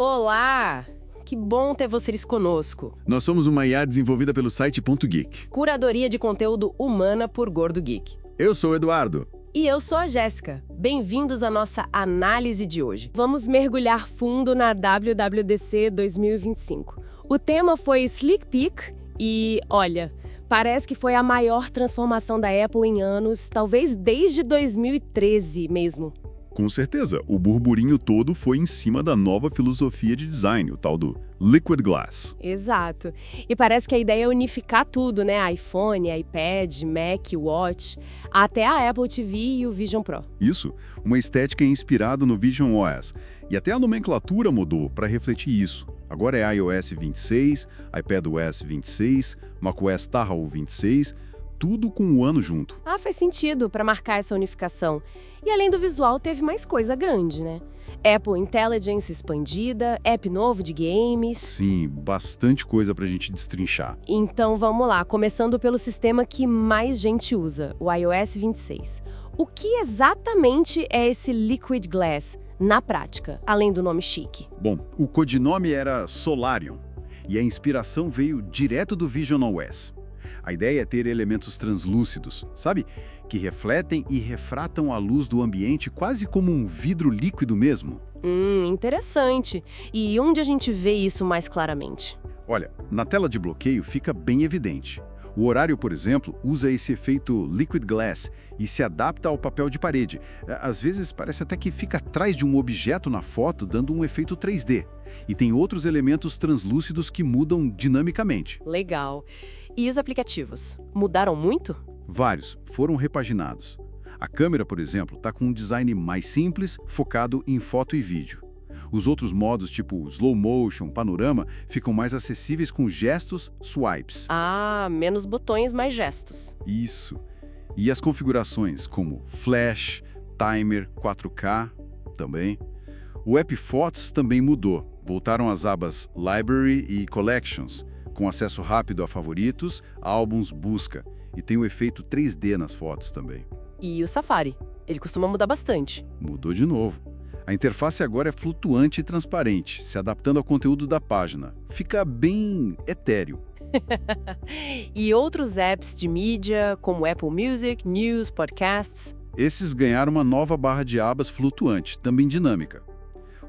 Olá! Que bom ter vocês conosco. Nós somos uma IA desenvolvida pelo site .geek. Curadoria de conteúdo humana por Gordo Geek. Eu sou o Eduardo. E eu sou a Jéssica. Bem-vindos à nossa análise de hoje. Vamos mergulhar fundo na WWDC 2025. O tema foi Sneak Peek e, olha, parece que foi a maior transformação da Apple em anos, talvez desde 2013 mesmo. Com certeza, o burburinho todo foi em cima da nova filosofia de design, o tal do Liquid Glass. Exato. E parece que a ideia é unificar tudo, né? iPhone, iPad, Mac, Watch, até a Apple TV e o Vision Pro. Isso, uma estética inspirada no Vision OS. E até a nomenclatura mudou para refletir isso. Agora é iOS 26, iPadOS 26, macOS Tahoe 26, tudo com o ano junto. Ah, faz sentido para marcar essa unificação. E além do visual, teve mais coisa grande, né? Apple Intelligence expandida, app novo de games. Sim, bastante coisa pra gente destrinchar. Então vamos lá, começando pelo sistema que mais gente usa, o iOS 26. O que exatamente é esse Liquid Glass na prática, além do nome chique? Bom, o codinome era Solarium e a inspiração veio direto do Vision OS. A ideia é ter elementos translúcidos, sabe? Que refletem e refratam a luz do ambiente quase como um vidro líquido mesmo. Interessante. E onde a gente vê isso mais claramente? Olha, na tela de bloqueio fica bem evidente. O horário, por exemplo, usa esse efeito Liquid Glass e se adapta ao papel de parede. Às vezes parece até que fica atrás de um objeto na foto, dando um efeito 3D. E tem outros elementos translúcidos que mudam dinamicamente. Legal. E os aplicativos? Mudaram muito? Vários foram repaginados. A câmera, por exemplo, está com um design mais simples, focado em foto e vídeo. Os outros modos, tipo slow motion, panorama, ficam mais acessíveis com gestos, swipes. Ah, menos botões, mais gestos. Isso. E as configurações, como flash, timer, 4K, também. O app Fotos também mudou. Voltaram as abas Library e Collections, com acesso rápido a favoritos, álbuns, busca. E tem o efeito 3D nas fotos também. E o Safari? Ele costuma mudar bastante. Mudou de novo. A interface agora é flutuante e transparente, se adaptando ao conteúdo da página. Fica bem etéreo. E outros apps de mídia, como Apple Music, News, Podcasts? Esses ganharam uma nova barra de abas flutuante, também dinâmica.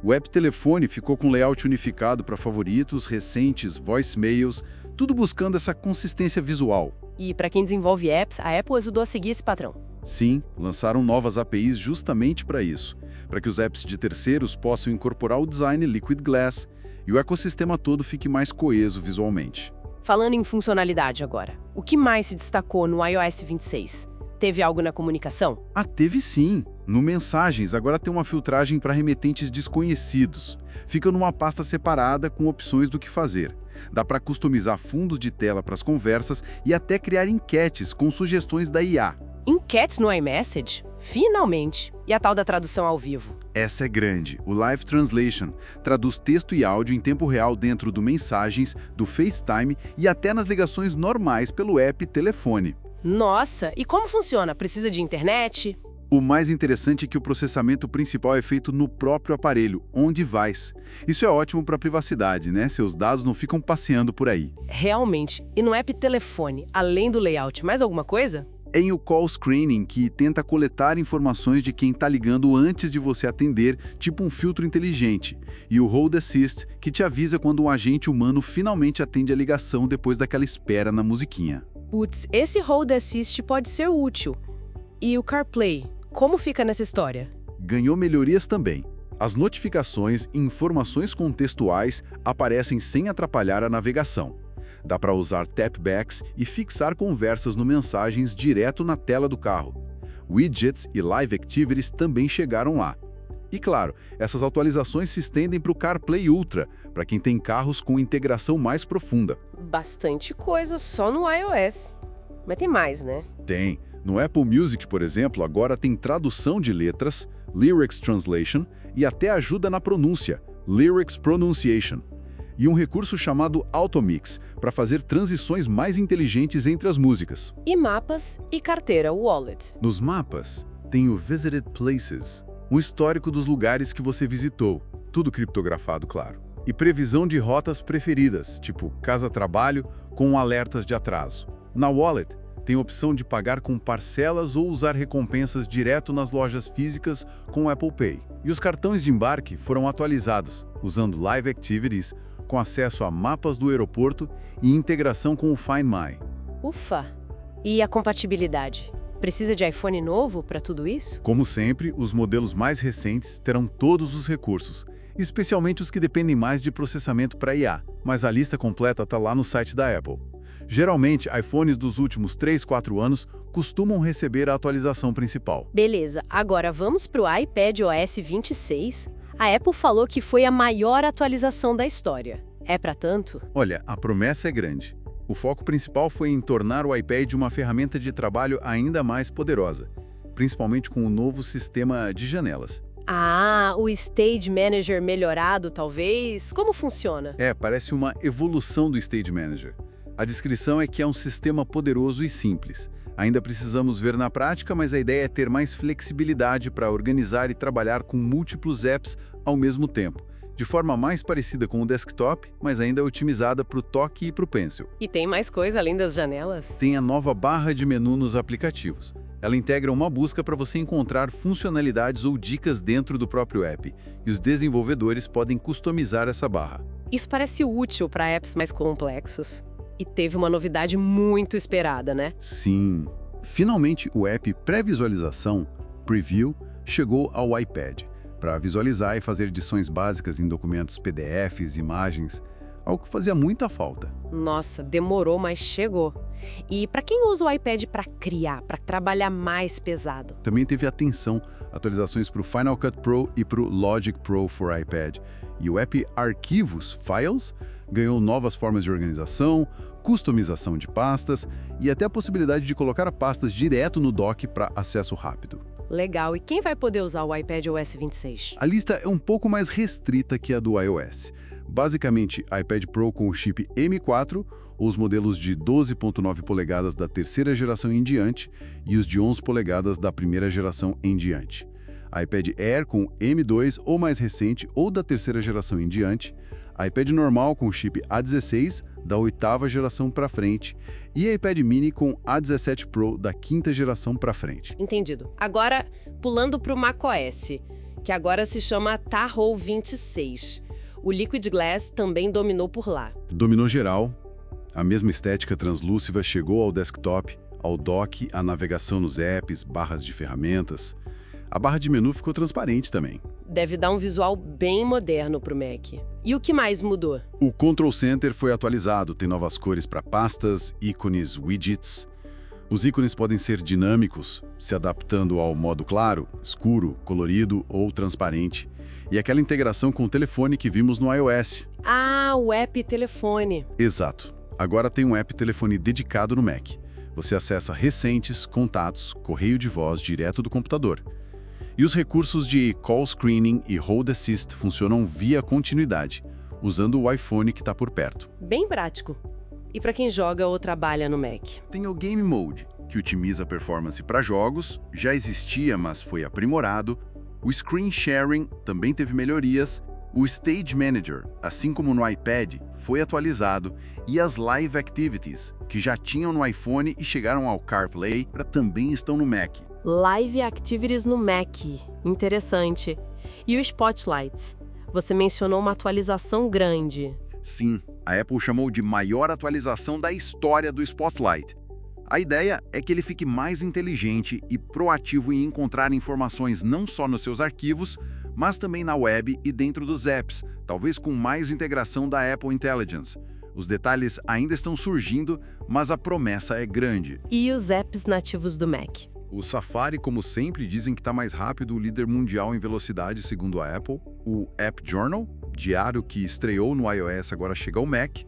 O app Telefone ficou com layout unificado para favoritos, recentes, voicemails, tudo buscando essa consistência visual. E para quem desenvolve apps, a Apple ajudou a seguir esse padrão. Sim, lançaram novas APIs justamente para isso, para que os apps de terceiros possam incorporar o design Liquid Glass e o ecossistema todo fique mais coeso visualmente. Falando em funcionalidade agora, o que mais se destacou no iOS 26? Teve algo na comunicação? Ah, teve sim! No Mensagens, agora tem uma filtragem para remetentes desconhecidos. Fica numa pasta separada com opções do que fazer. Dá para customizar fundos de tela para as conversas e até criar enquetes com sugestões da IA. Enquetes no iMessage? Finalmente! E a tal da tradução ao vivo? Essa é grande. O Live Translation traduz texto e áudio em tempo real dentro do Mensagens, do FaceTime e até nas ligações normais pelo app Telefone. Nossa! E como funciona? Precisa de internet? O mais interessante é que o processamento principal é feito no próprio aparelho, on-device. Isso é ótimo para a privacidade, né? Seus dados não ficam passeando por aí. Realmente. E no app Telefone, além do layout, mais alguma coisa? Tem o Call Screening, que tenta coletar informações de quem está ligando antes de você atender, tipo um filtro inteligente. E o Hold Assist, que te avisa quando um agente humano finalmente atende a ligação depois daquela espera na musiquinha. Putz, esse Hold Assist pode ser útil. E o CarPlay? Como fica nessa história? Ganhou melhorias também. As notificações e informações contextuais aparecem sem atrapalhar a navegação. Dá para usar tapbacks e fixar conversas no Mensagens direto na tela do carro. Widgets e Live Activities também chegaram lá. E claro, essas atualizações se estendem para o CarPlay Ultra, para quem tem carros com integração mais profunda. Bastante coisa só no iOS. Mas tem mais, né? Tem. No Apple Music, por exemplo, agora tem tradução de letras, Lyrics Translation e até ajuda na pronúncia, Lyrics Pronunciation. E um recurso chamado Automix, para fazer transições mais inteligentes entre as músicas. E mapas e carteira Wallet. Nos mapas, tem o Visited Places, um histórico dos lugares que você visitou. tudo criptografado, claro. E previsão de rotas preferidas, tipo casa-trabalho, com alertas de atraso. Na Wallet, tem a opção de pagar com parcelas ou usar recompensas direto nas lojas físicas com o Apple Pay. E os cartões de embarque foram atualizados, usando Live Activities, com acesso a mapas do aeroporto e integração com o Find My. Ufa! E a compatibilidade? Precisa de iPhone novo para tudo isso? Como sempre, os modelos mais recentes terão todos os recursos, especialmente os que dependem mais de processamento para IA, mas a lista completa está lá no site da Apple. Geralmente, iPhones dos últimos 3, 4 anos costumam receber a atualização principal. Beleza, agora vamos para o iPadOS 26. A Apple falou que foi a maior atualização da história. É para tanto? Olha, a promessa é grande. O foco principal foi em tornar o iPad uma ferramenta de trabalho ainda mais poderosa, principalmente com o novo sistema de janelas. Ah, o Stage Manager melhorado, talvez? Como funciona? Parece uma evolução do Stage Manager. A descrição é que é um sistema poderoso e simples. Ainda precisamos ver na prática, mas a ideia é ter mais flexibilidade para organizar e trabalhar com múltiplos apps ao mesmo tempo, de forma mais parecida com o desktop, mas ainda otimizada para o toque e para o pencil. E tem mais coisa além das janelas? Tem a nova barra de menu nos aplicativos. Ela integra uma busca para você encontrar funcionalidades ou dicas dentro do próprio app, e os desenvolvedores podem customizar essa barra. Isso parece útil para apps mais complexos. E teve uma novidade muito esperada, né? Sim. Finalmente, o app Pré-visualização, Preview, chegou ao iPad, para visualizar e fazer edições básicas em documentos PDFs, imagens, algo que fazia muita falta. Nossa, demorou, mas chegou. E para quem usa o iPad para criar, para trabalhar mais pesado? Também teve atualizações para o Final Cut Pro e para o Logic Pro for iPad. E o app Arquivos Files ganhou novas formas de organização, customização de pastas e até a possibilidade de colocar pastas direto no dock para acesso rápido. Legal. E quem vai poder usar o iPadOS 26? A lista é um pouco mais restrita que a do iOS. Basicamente, iPad Pro com o chip M4, ou os modelos de 12,9 polegadas da terceira geração em diante e os de 11 polegadas da primeira geração em diante. iPad Air com M2 ou mais recente ou da terceira geração em diante, iPad normal com chip A16 da oitava geração para frente e iPad mini com A17 Pro da quinta geração para frente. Entendido. Agora, pulando para o macOS, que agora se chama Tahoe 26. O Liquid Glass também dominou por lá. Dominou geral. A mesma estética translúcida chegou ao desktop, ao dock, à navegação nos apps, barras de ferramentas. A barra de menu ficou transparente também. Deve dar um visual bem moderno para o Mac. E o que mais mudou? O Control Center foi atualizado, tem novas cores para pastas, ícones, widgets. Os ícones podem ser dinâmicos, se adaptando ao modo claro, escuro, colorido ou transparente. E aquela integração com o telefone que vimos no iOS. Ah, o app telefone. Exato. Agora tem um app telefone dedicado no Mac. Você acessa recentes, contatos, correio de voz direto do computador. E os recursos de Call Screening e Hold Assist funcionam via continuidade, usando o iPhone que está por perto. Bem prático. E para quem joga ou trabalha no Mac? Tem o Game Mode, que otimiza a performance para jogos, já existia, mas foi aprimorado. O Screen Sharing também teve melhorias. O Stage Manager, assim como no iPad, foi atualizado. E as Live Activities, que já tinham no iPhone e chegaram ao CarPlay, também estão no Mac. Live Activities no Mac. Interessante. E o Spotlight? Você mencionou uma atualização grande. Sim, a Apple chamou de maior atualização da história do Spotlight. A ideia é que ele fique mais inteligente e proativo em encontrar informações não só nos seus arquivos, mas também na web e dentro dos apps, talvez com mais integração da Apple Intelligence. Os detalhes ainda estão surgindo, mas a promessa é grande. E os apps nativos do Mac? O Safari, como sempre, dizem que está mais rápido, o líder mundial em velocidade, segundo a Apple. O App Journal, diário que estreou no iOS, agora chega ao Mac.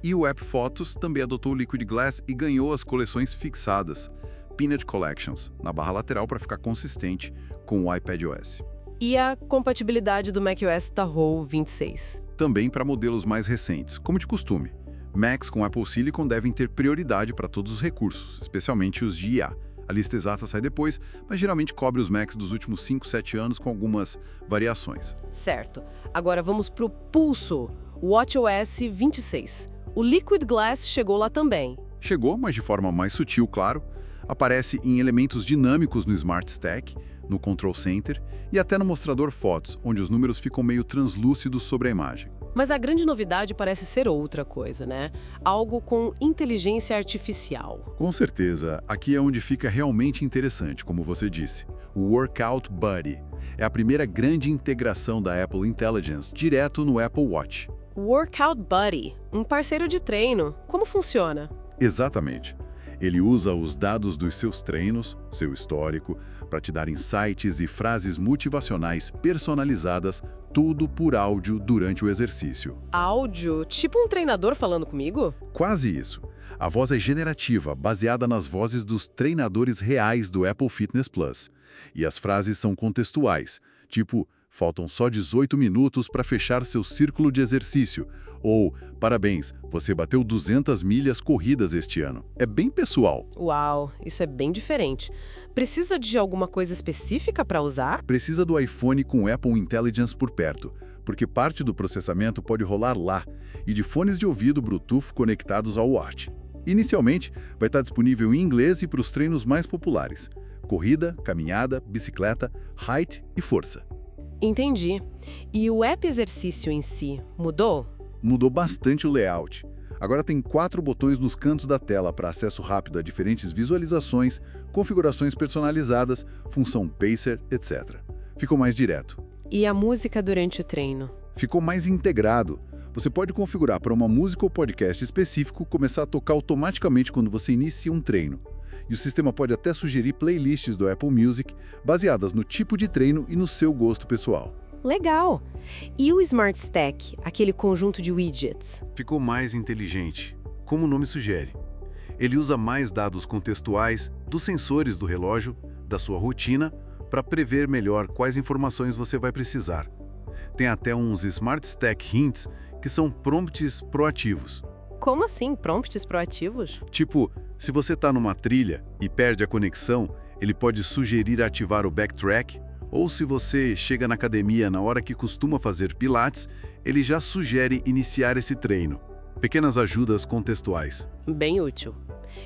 E o App Photos também adotou o Liquid Glass e ganhou as coleções fixadas, Peanut Collections, na barra lateral para ficar consistente com o iPadOS. E a compatibilidade do macOS Tahoe 26? Também para modelos mais recentes, como de costume. Macs com Apple Silicon devem ter prioridade para todos os recursos, especialmente os de IA. A lista exata sai depois, mas geralmente cobre os Macs dos últimos 5, 7 anos com algumas variações. Certo. Agora vamos pro Pulso, o WatchOS 26. O Liquid Glass chegou lá também. Chegou, mas de forma mais sutil, claro. Aparece em elementos dinâmicos no Smart Stack, no Control Center e até no mostrador Fotos, onde os números ficam meio translúcidos sobre a imagem. Mas a grande novidade parece ser outra coisa, né? Algo com inteligência artificial. Com certeza, aqui é onde fica realmente interessante, como você disse. O Workout Buddy é a primeira grande integração da Apple Intelligence direto no Apple Watch. Workout Buddy, um parceiro de treino. Como funciona? Exatamente. Ele usa os dados dos seus treinos, seu histórico, para te dar insights e frases motivacionais personalizadas, tudo por áudio durante o exercício. Áudio? Tipo um treinador falando comigo? Quase isso. A voz é generativa, baseada nas vozes dos treinadores reais do Apple Fitness Plus. E as frases são contextuais, tipo, faltam só 18 minutos para fechar seu círculo de exercício, ou, parabéns, você bateu 200 milhas corridas este ano. É bem pessoal. Uau, isso é bem diferente. Precisa de alguma coisa específica para usar? Precisa do iPhone com Apple Intelligence por perto, porque parte do processamento pode rolar lá, e de fones de ouvido Bluetooth conectados ao Watch. Inicialmente, vai estar disponível em inglês e para os treinos mais populares: corrida, caminhada, bicicleta, height e força. Entendi. E o app exercício em si mudou? Mudou bastante o layout. Agora tem 4 botões nos cantos da tela para acesso rápido a diferentes visualizações, configurações personalizadas, função Pacer, etc. Ficou mais direto. E a música durante o treino? Ficou mais integrado. Você pode configurar para uma música ou podcast específico começar a tocar automaticamente quando você inicia um treino. E o sistema pode até sugerir playlists do Apple Music baseadas no tipo de treino e no seu gosto pessoal. Legal! E o Smart Stack, aquele conjunto de widgets? Ficou mais inteligente, como o nome sugere. Ele usa mais dados contextuais dos sensores do relógio, da sua rotina, para prever melhor quais informações você vai precisar. Tem até uns Smart Stack Hints, que são prompts proativos. Como assim, prompts proativos? Tipo, se você está numa trilha e perde a conexão, ele pode sugerir ativar o backtrack, ou se você chega na academia na hora que costuma fazer pilates, ele já sugere iniciar esse treino. Pequenas ajudas contextuais. Bem útil.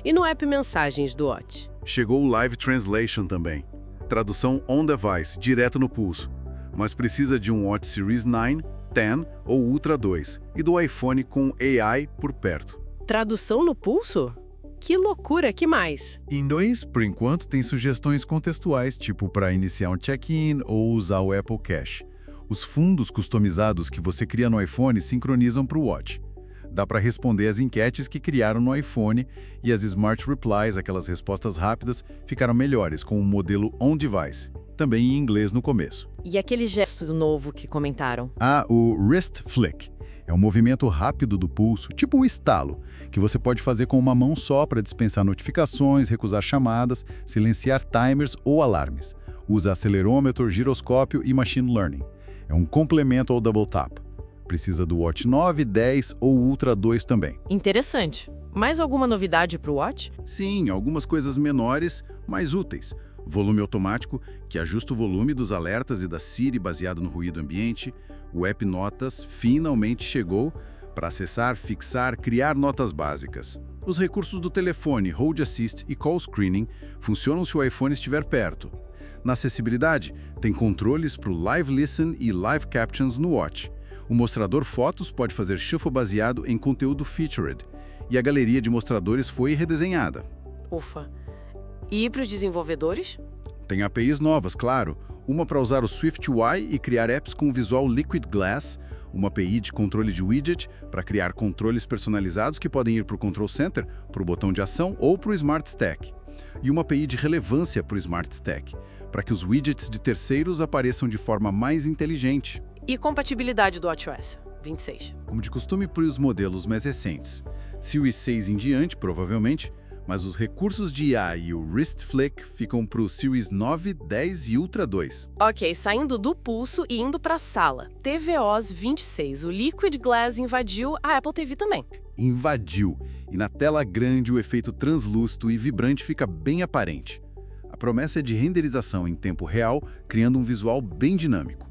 E no app Mensagens do Watch? Chegou o Live Translation também. Tradução on-device, direto no pulso. Mas precisa de um Watch Series 9, 10 ou Ultra 2 e do iPhone com AI por perto. Tradução no pulso? Que loucura, que mais? Em 2, por enquanto, tem sugestões contextuais, tipo para iniciar um check-in ou usar o Apple Cash. Os fundos customizados que você cria no iPhone sincronizam para o Watch. Dá para responder as enquetes que criaram no iPhone e as Smart Replies, aquelas respostas rápidas, ficaram melhores com o modelo on-device, também em inglês no começo. E aquele gesto novo que comentaram? Ah, o Wrist Flick. É um movimento rápido do pulso, tipo um estalo, que você pode fazer com uma mão só para dispensar notificações, recusar chamadas, silenciar timers ou alarmes. Usa acelerômetro, giroscópio e machine learning. É um complemento ao Double Tap. Precisa do Watch 9, 10 ou Ultra 2 também. Interessante. Mais alguma novidade para o Watch? Sim, algumas coisas menores, mas úteis. Volume automático, que ajusta o volume dos alertas e da Siri baseado no ruído ambiente. O app Notas finalmente chegou para acessar, fixar, criar notas básicas. Os recursos do telefone, Hold Assist e Call Screening funcionam se o iPhone estiver perto. Na acessibilidade, tem controles para o Live Listen e Live Captions no Watch. O mostrador Fotos pode fazer shuffle baseado em conteúdo featured. E a galeria de mostradores foi redesenhada. Ufa. E para os desenvolvedores? Tem APIs novas, claro. Uma para usar o SwiftUI e criar apps com visual Liquid Glass, uma API de controle de widget para criar controles personalizados que podem ir para o Control Center, para o botão de ação ou para o Smart Stack. E uma API de relevância para o Smart Stack, para que os widgets de terceiros apareçam de forma mais inteligente. E compatibilidade do WatchOS 26? Como de costume para os modelos mais recentes. Series 6 em diante, provavelmente, mas os recursos de IA e o Wrist Flick ficam para o Series 9, 10 e Ultra 2. Ok, saindo do pulso e indo para a sala. tvOS 26, o Liquid Glass invadiu a Apple TV também. Invadiu, e na tela grande o efeito translúcido e vibrante fica bem aparente. promessa é de renderização em tempo real, criando um visual bem dinâmico.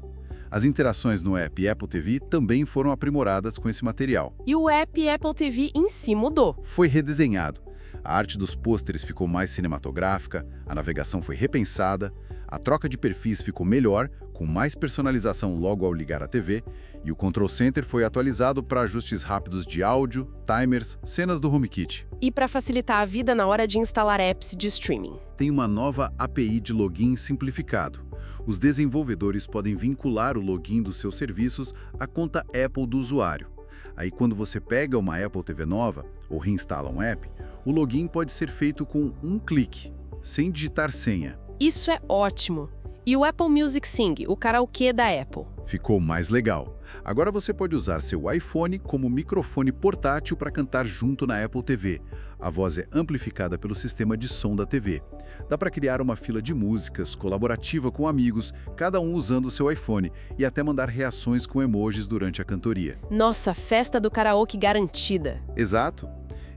As interações no app Apple TV também foram aprimoradas com esse material. E o app Apple TV em si mudou. Foi redesenhado. A arte dos pôsteres ficou mais cinematográfica, a navegação foi repensada, a troca de perfis ficou melhor, com mais personalização logo ao ligar a TV, e o Control Center foi atualizado para ajustes rápidos de áudio, timers, cenas do HomeKit. E para facilitar a vida na hora de instalar apps de streaming. Tem uma nova API de login simplificado. Os desenvolvedores podem vincular o login dos seus serviços à conta Apple do usuário. Aí, quando você pega uma Apple TV nova ou reinstala um app, o login pode ser feito com um clique, sem digitar senha. Isso é ótimo. E o Apple Music Sing, o karaokê da Apple? Ficou mais legal. Agora você pode usar seu iPhone como microfone portátil para cantar junto na Apple TV. A voz é amplificada pelo sistema de som da TV. Dá para criar uma fila de músicas colaborativa com amigos, cada um usando o seu iPhone, e até mandar reações com emojis durante a cantoria. Nossa, festa do karaokê garantida. Exato.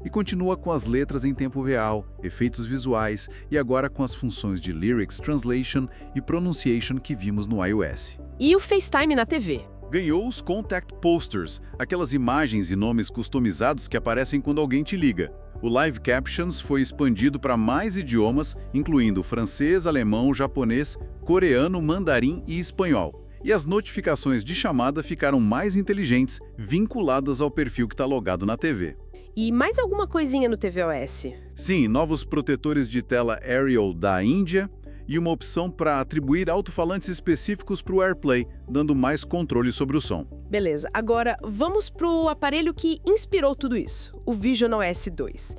E continua com as letras em tempo real, efeitos visuais e agora com as funções de Lyrics Translation e Pronunciation que vimos no iOS. E o FaceTime na TV? Ganhou os Contact Posters, aquelas imagens e nomes customizados que aparecem quando alguém te liga. O Live Captions foi expandido para mais idiomas, incluindo francês, alemão, japonês, coreano, mandarim e espanhol. E as notificações de chamada ficaram mais inteligentes, vinculadas ao perfil que está logado na TV. E mais alguma coisinha no tvOS? Sim, novos protetores de tela Arial da Índia e uma opção para atribuir alto-falantes específicos para o AirPlay, dando mais controle sobre o som. Beleza, agora vamos para o aparelho que inspirou tudo isso, o Vision OS 2.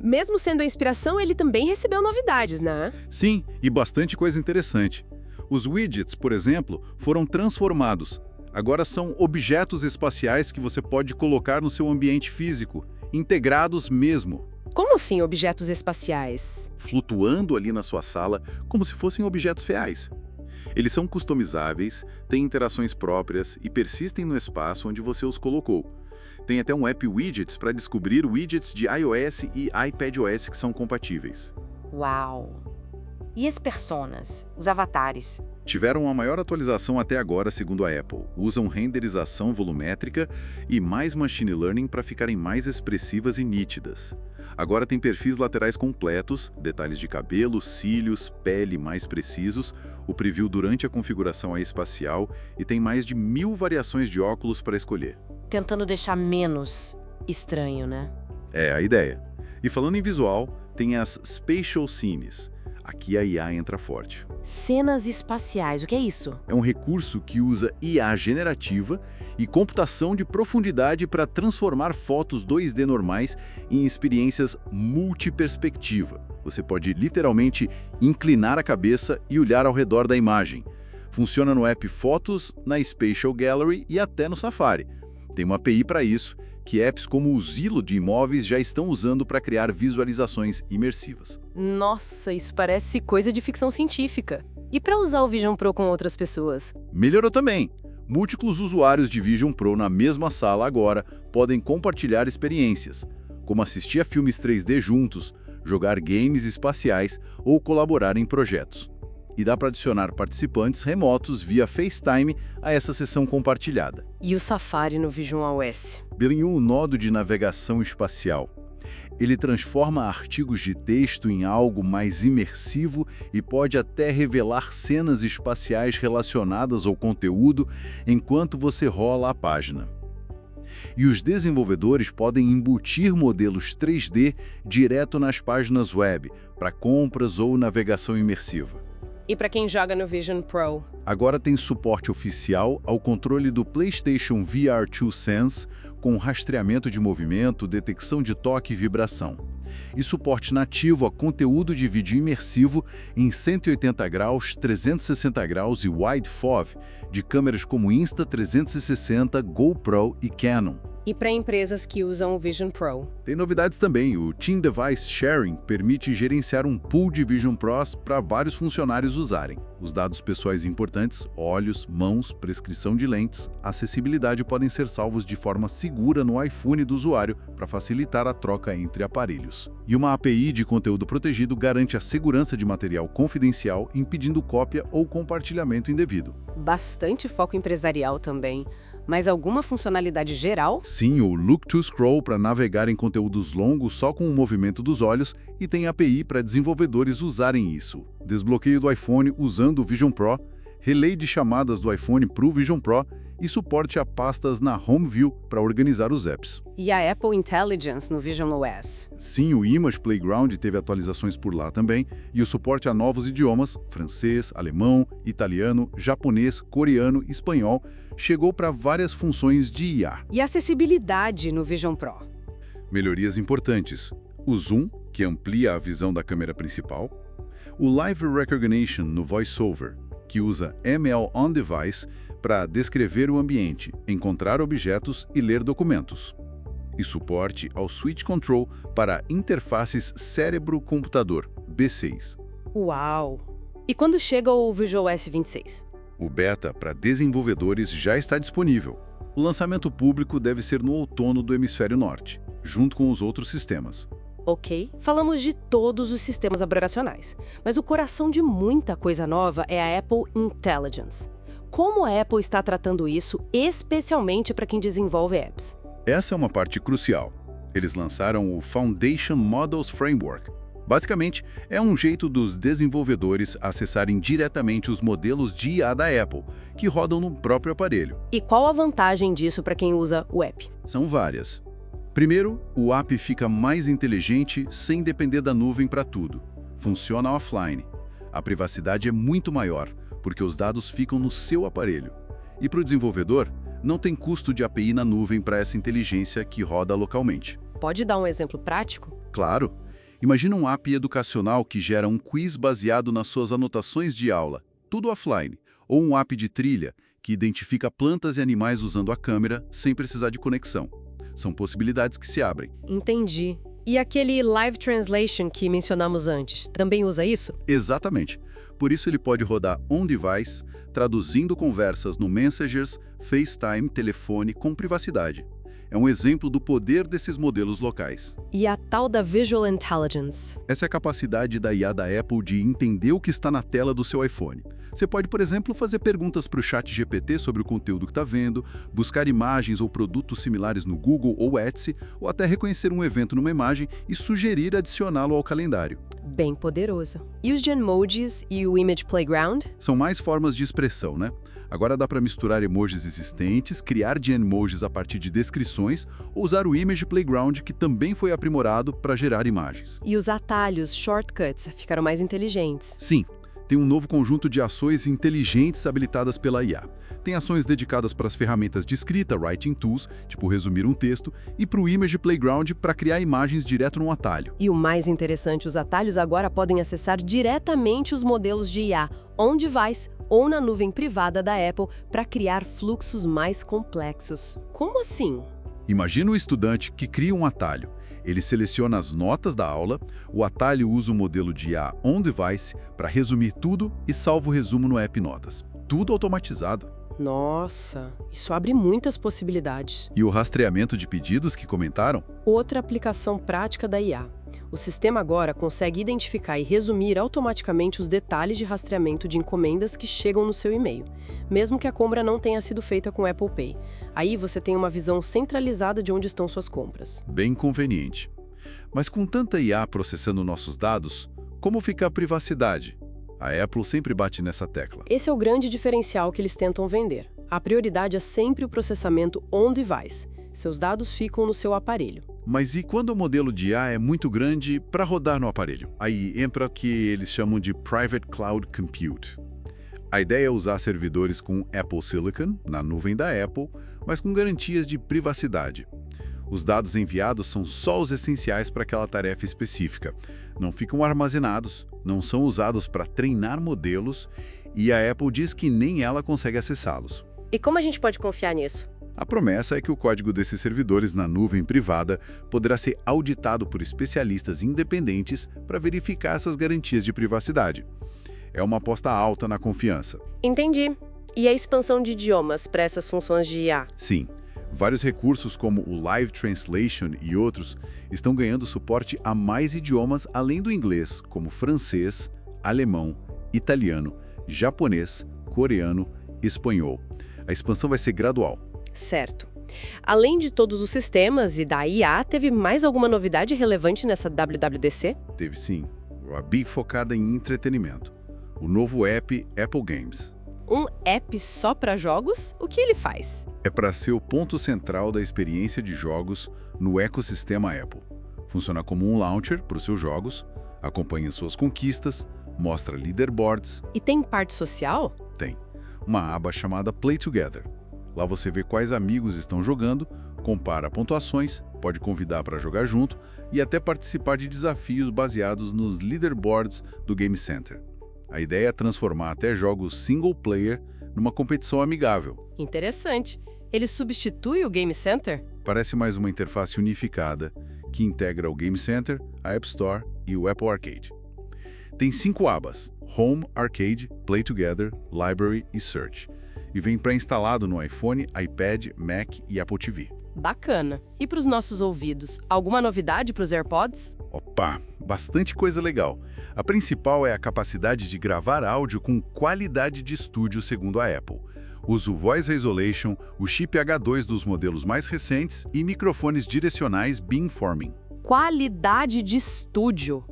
Mesmo sendo a inspiração, ele também recebeu novidades, né? Sim, e bastante coisa interessante. Os widgets, por exemplo, foram transformados. Agora são objetos espaciais que você pode colocar no seu ambiente físico, integrados mesmo. Como assim objetos espaciais? Flutuando ali na sua sala, como se fossem objetos reais. Eles são customizáveis, têm interações próprias e persistem no espaço onde você os colocou. Tem até um app Widgets para descobrir widgets de iOS e iPadOS que são compatíveis. Uau! E as personas, os avatares? Tiveram a maior atualização até agora, segundo a Apple. Usam renderização volumétrica e mais machine learning para ficarem mais expressivas e nítidas. Agora tem perfis laterais completos, detalhes de cabelo, cílios, pele mais precisos, o preview durante a configuração é espacial e tem mais de 1000 variações de óculos para escolher. Tentando deixar menos estranho, né? É a ideia. E falando em visual, tem as Spatial Scenes. Aqui a IA entra forte. Cenas espaciais, o que é isso? É um recurso que usa IA generativa e computação de profundidade para transformar fotos 2D normais em experiências multiperspectiva. Você pode literalmente inclinar a cabeça e olhar ao redor da imagem. Funciona no app Fotos, na Spatial Gallery e até no Safari. Tem uma API para isso, que apps como o Zillow de imóveis já estão usando para criar visualizações imersivas. Nossa, isso parece coisa de ficção científica. E para usar o Vision Pro com outras pessoas? Melhorou também. Múltiplos usuários de Vision Pro na mesma sala agora podem compartilhar experiências, como assistir a filmes 3D juntos, jogar games espaciais ou colaborar em projetos. E dá para adicionar participantes remotos via FaceTime a essa sessão compartilhada. E o Safari no Vision OS? Bem, um nodo de navegação espacial. Ele transforma artigos de texto em algo mais imersivo e pode até revelar cenas espaciais relacionadas ao conteúdo enquanto você rola a página. E os desenvolvedores podem embutir modelos 3D direto nas páginas web, para compras ou navegação imersiva. E para quem joga no Vision Pro? Agora tem suporte oficial ao controle do PlayStation VR2 Sense, com rastreamento de movimento, detecção de toque e vibração. E suporte nativo a conteúdo de vídeo imersivo em 180 graus, 360 graus e Wide FOV, de câmeras como Insta360, GoPro e Canon. E para empresas que usam o Vision Pro? Tem novidades também. O Team Device Sharing permite gerenciar um pool de Vision Pros para vários funcionários usarem. Os dados pessoais importantes, olhos, mãos, prescrição de lentes, acessibilidade podem ser salvos de forma segura no iPhone do usuário para facilitar a troca entre aparelhos. E uma API de conteúdo protegido garante a segurança de material confidencial, impedindo cópia ou compartilhamento indevido. Bastante foco empresarial também. Mas alguma funcionalidade geral? Sim, o Look to Scroll para navegar em conteúdos longos só com o movimento dos olhos e tem API para desenvolvedores usarem isso. Desbloqueio do iPhone usando o Vision Pro, relay de chamadas do iPhone para o Vision Pro e suporte a pastas na Home View para organizar os apps. E a Apple Intelligence no Vision OS? Sim, o Image Playground teve atualizações por lá também e o suporte a novos idiomas, francês, alemão, italiano, japonês, coreano e espanhol, chegou para várias funções de IA. E acessibilidade no Vision Pro? Melhorias importantes. O zoom, que amplia a visão da câmera principal. O Live Recognition no VoiceOver, que usa ML on Device para descrever o ambiente, encontrar objetos e ler documentos. E suporte ao Switch Control para interfaces cérebro-computador, B6. Uau! E quando chega o Visual OS 26? O beta para desenvolvedores já está disponível. O lançamento público deve ser no outono do hemisfério norte, junto com os outros sistemas. Ok, falamos de todos os sistemas operacionais, mas o coração de muita coisa nova é a Apple Intelligence. Como a Apple está tratando isso, especialmente para quem desenvolve apps? Essa é uma parte crucial. Eles lançaram o Foundation Models Framework. Basicamente, é um jeito dos desenvolvedores acessarem diretamente os modelos de IA da Apple, que rodam no próprio aparelho. E qual a vantagem disso para quem usa o app? São várias. Primeiro, o app fica mais inteligente sem depender da nuvem para tudo. Funciona offline. A privacidade é muito maior, porque os dados ficam no seu aparelho. E para o desenvolvedor, não tem custo de API na nuvem para essa inteligência que roda localmente. Pode dar um exemplo prático? Claro! Imagina um app educacional que gera um quiz baseado nas suas anotações de aula, tudo offline, ou um app de trilha que identifica plantas e animais usando a câmera sem precisar de conexão. São possibilidades que se abrem. Entendi. E aquele Live Translation que mencionamos antes, também usa isso? Exatamente. Por isso ele pode rodar on-device, traduzindo conversas no Messengers, FaceTime, telefone com privacidade. É um exemplo do poder desses modelos locais. E a tal da Visual Intelligence? Essa é a capacidade da IA da Apple de entender o que está na tela do seu iPhone. Você pode, por exemplo, fazer perguntas para o ChatGPT sobre o conteúdo que está vendo, buscar imagens ou produtos similares no Google ou Etsy, ou até reconhecer um evento numa imagem e sugerir adicioná-lo ao calendário. Bem poderoso. E os Genmojis e o Image Playground? São mais formas de expressão, né? Agora dá para misturar emojis existentes, criar Genmojis a partir de descrições ou usar o Image Playground, que também foi aprimorado para gerar imagens. E os atalhos, shortcuts, ficaram mais inteligentes. Sim, tem um novo conjunto de ações inteligentes habilitadas pela IA. Tem ações dedicadas para as ferramentas de escrita, Writing Tools, tipo resumir um texto, e para o Image Playground para criar imagens direto num atalho. E o mais interessante, os atalhos agora podem acessar diretamente os modelos de IA, on-device ou na nuvem privada da Apple, para criar fluxos mais complexos. Como assim? Imagina o estudante que cria um atalho. Ele seleciona as notas da aula, o atalho usa o modelo de IA on-device para resumir tudo e salva o resumo no app Notas. Tudo automatizado. Nossa, isso abre muitas possibilidades. E o rastreamento de pedidos que comentaram? Outra aplicação prática da IA. O sistema agora consegue identificar e resumir automaticamente os detalhes de rastreamento de encomendas que chegam no seu e-mail, mesmo que a compra não tenha sido feita com Apple Pay. Aí você tem uma visão centralizada de onde estão suas compras. Bem conveniente. Mas com tanta IA processando nossos dados, como fica a privacidade? A Apple sempre bate nessa tecla. Esse é o grande diferencial que eles tentam vender. A prioridade é sempre o processamento on-device. Seus dados ficam no seu aparelho. Mas e quando o modelo de IA é muito grande para rodar no aparelho? Aí entra o que eles chamam de Private Cloud Compute. A ideia é usar servidores com Apple Silicon, na nuvem da Apple, mas com garantias de privacidade. Os dados enviados são só os essenciais para aquela tarefa específica. Não ficam armazenados, não são usados para treinar modelos e a Apple diz que nem ela consegue acessá-los. E como a gente pode confiar nisso? A promessa é que o código desses servidores na nuvem privada poderá ser auditado por especialistas independentes para verificar essas garantias de privacidade. É uma aposta alta na confiança. Entendi. E a expansão de idiomas para essas funções de IA? Sim, vários recursos como o Live Translation e outros estão ganhando suporte a mais idiomas além do inglês, como francês, alemão, italiano, japonês, coreano, espanhol. A expansão vai ser gradual. Certo. Além de todos os sistemas e da IA, teve mais alguma novidade relevante nessa WWDC? Teve sim, a big focada em entretenimento. O novo app Apple Games. Um app só para jogos? O que ele faz? É para ser o ponto central da experiência de jogos no ecossistema Apple. Funciona como um launcher para os seus jogos, acompanha suas conquistas, mostra leaderboards. E tem parte social? Tem. Uma aba chamada Play Together. Lá você vê quais amigos estão jogando, compara pontuações, pode convidar para jogar junto e até participar de desafios baseados nos leaderboards do Game Center. A ideia é transformar até jogos single player numa competição amigável. Interessante. Ele substitui o Game Center? Parece mais uma interface unificada que integra o Game Center, a App Store e o Apple Arcade. Tem 5 abas: Home, Arcade, Play Together, Library e Search. E vem pré-instalado no iPhone, iPad, Mac e Apple TV. Bacana. E para os nossos ouvidos, alguma novidade para os AirPods? Opa, bastante coisa legal. A principal é a capacidade de gravar áudio com qualidade de estúdio, segundo a Apple. Usa o Voice Isolation, o chip H2 dos modelos mais recentes e microfones direcionais beamforming. Qualidade de estúdio.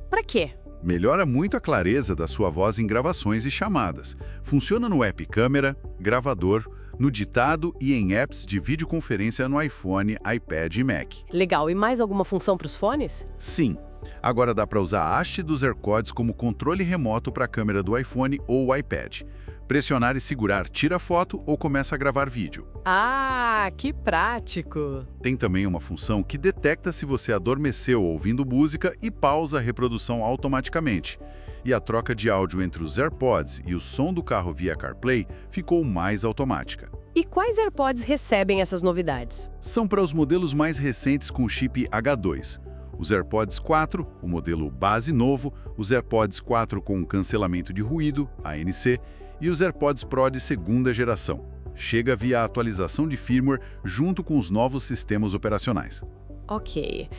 Para quê? Melhora muito a clareza da sua voz em gravações e chamadas. Funciona no app Câmera, Gravador, no ditado e em apps de videoconferência no iPhone, iPad e Mac. Legal. E mais alguma função para os fones? Sim. Agora dá para usar a haste dos AirPods como controle remoto para a câmera do iPhone ou iPad. Pressionar e segurar tira foto ou começa a gravar vídeo. Ah, que prático! Tem também uma função que detecta se você adormeceu ouvindo música e pausa a reprodução automaticamente. E a troca de áudio entre os AirPods e o som do carro via CarPlay ficou mais automática. E quais AirPods recebem essas novidades? São para os modelos mais recentes com chip H2. Os AirPods 4, o modelo base novo, os AirPods 4 com cancelamento de ruído, ANC, e os AirPods Pro de segunda geração. Chega via atualização de firmware junto com os novos sistemas operacionais. Ok.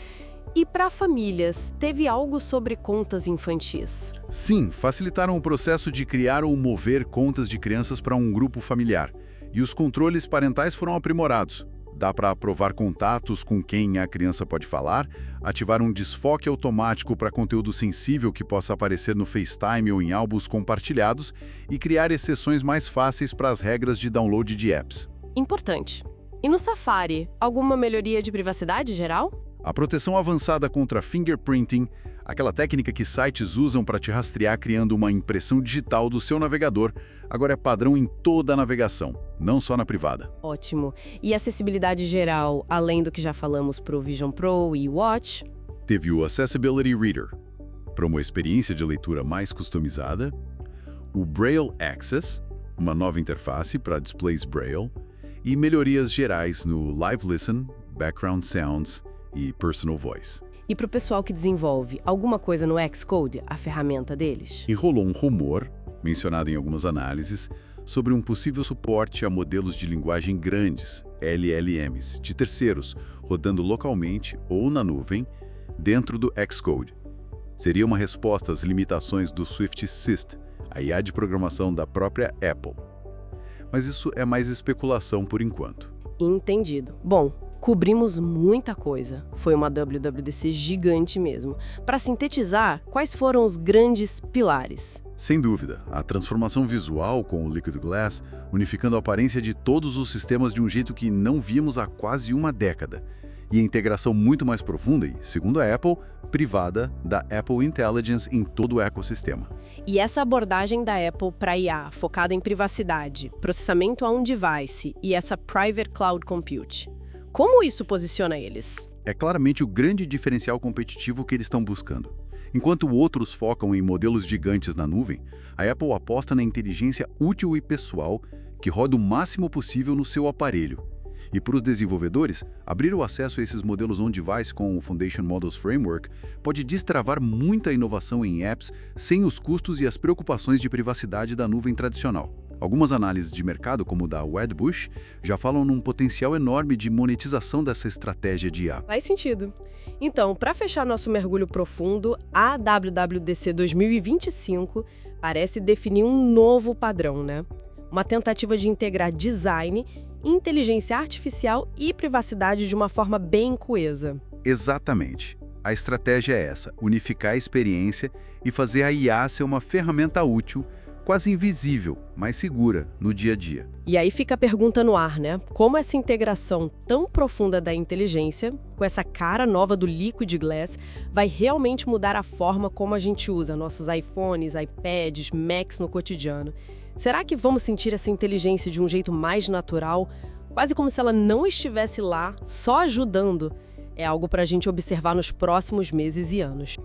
E para famílias, teve algo sobre contas infantis? Sim, facilitaram o processo de criar ou mover contas de crianças para um grupo familiar. E os controles parentais foram aprimorados. Dá para aprovar contatos com quem a criança pode falar, ativar um desfoque automático para conteúdo sensível que possa aparecer no FaceTime ou em álbuns compartilhados e criar exceções mais fáceis para as regras de download de apps. Importante. E no Safari, alguma melhoria de privacidade geral? A proteção avançada contra fingerprinting, aquela técnica que sites usam para te rastrear criando uma impressão digital do seu navegador, agora é padrão em toda a navegação, não só na privada. Ótimo. E acessibilidade geral, além do que já falamos para o Vision Pro e Watch? Teve o Accessibility Reader, para uma experiência de leitura mais customizada, o Braille Access, uma nova interface para displays Braille, e melhorias gerais no Live Listen, Background Sounds e Personal Voice. E para o pessoal que desenvolve alguma coisa no Xcode, a ferramenta deles? E rolou um rumor, mencionado em algumas análises, sobre um possível suporte a modelos de linguagem grandes, LLMs, de terceiros, rodando localmente ou na nuvem, dentro do Xcode. Seria uma resposta às limitações do Swift System, a IA de programação da própria Apple. Mas isso é mais especulação por enquanto. Entendido. Bom, cobrimos muita coisa. Foi uma WWDC gigante mesmo. Para sintetizar, quais foram os grandes pilares? Sem dúvida, a transformação visual com o Liquid Glass, unificando a aparência de todos os sistemas de um jeito que não víamos há quase uma década. E a integração muito mais profunda e, segundo a Apple, privada da Apple Intelligence em todo o ecossistema. E essa abordagem da Apple para IA, focada em privacidade, processamento a um device e essa Private Cloud Compute, como isso posiciona eles? É claramente o grande diferencial competitivo que eles estão buscando. Enquanto outros focam em modelos gigantes na nuvem, a Apple aposta na inteligência útil e pessoal que roda o máximo possível no seu aparelho. E para os desenvolvedores, abrir o acesso a esses modelos on-device com o Foundation Models Framework pode destravar muita inovação em apps sem os custos e as preocupações de privacidade da nuvem tradicional. Algumas análises de mercado, como o da Wedbush, já falam num potencial enorme de monetização dessa estratégia de IA. Faz sentido. Então, para fechar nosso mergulho profundo, a WWDC 2025 parece definir um novo padrão, né? Uma tentativa de integrar design, inteligência artificial e privacidade de uma forma bem coesa. Exatamente. A estratégia é essa, unificar a experiência e fazer a IA ser uma ferramenta útil, quase invisível, mas segura no dia a dia. E aí fica a pergunta no ar, né? Como essa integração tão profunda da inteligência, com essa cara nova do Liquid Glass, vai realmente mudar a forma como a gente usa nossos iPhones, iPads, Macs no cotidiano? Será que vamos sentir essa inteligência de um jeito mais natural, quase como se ela não estivesse lá, só ajudando? É algo para a gente observar nos próximos meses e anos.